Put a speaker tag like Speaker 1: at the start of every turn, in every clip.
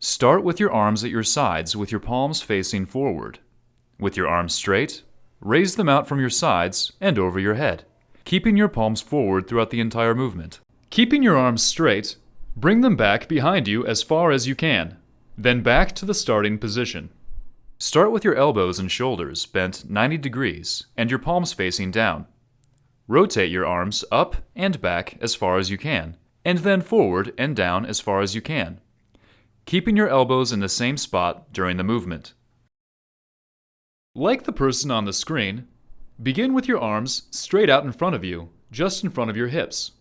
Speaker 1: Start with your arms at your sides with your palms facing forward. With your arms straight, raise them out from your sides and over your head, keeping your palms forward throughout the entire movement. Keeping your arms straight, bring them back behind you as far as you can, then back to the starting position. Start with your elbows and shoulders bent 90 degrees and your palms facing down. Rotate your arms up and back as far as you can, and then forward and down as far as you can, keeping your elbows in the same spot during the movement. Like the person on the screen, begin with your arms straight out in front of you, just in front of your hips.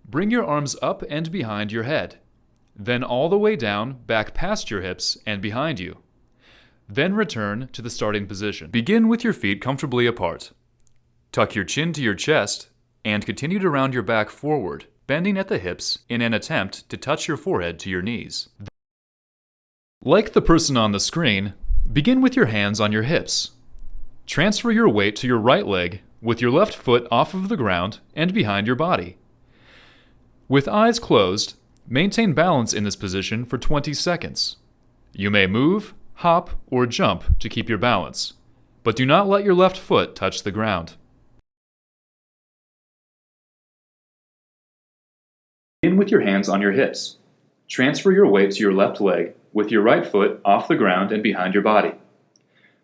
Speaker 1: Bring your arms up and behind your head, then all the way down, back past your hips and behind you. Then return to the starting position. Begin with your feet comfortably apart. Tuck your chin to your chest and continue to round your back forward, bending at the hips in an attempt to touch your forehead to your knees. Like the person on the screen, begin with your hands on your hips. Transfer your weight to your right leg with your left foot off of the ground and behind your body. With eyes closed, maintain balance in this position for 20 seconds. You may move, hop, or jump to keep your balance, but do not let your left foot touch the ground. Begin with your hands on your hips. Transfer your weight to your left leg with your right foot off the ground and behind your body.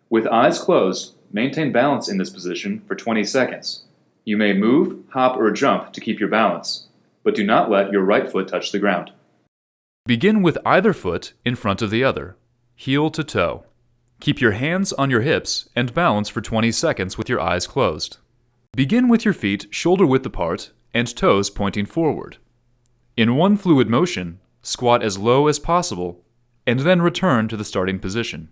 Speaker 1: With eyes closed, maintain balance in this position for 20 seconds. You may move, hop, or jump to keep your balance, but do not let your right foot touch the ground. Begin with either foot in front of the other, heel to toe. Keep your hands on your hips and balance for 20 seconds with your eyes closed. Begin with your feet shoulder width apart and toes pointing forward. In one fluid motion, squat as low as possible and then return to the starting position.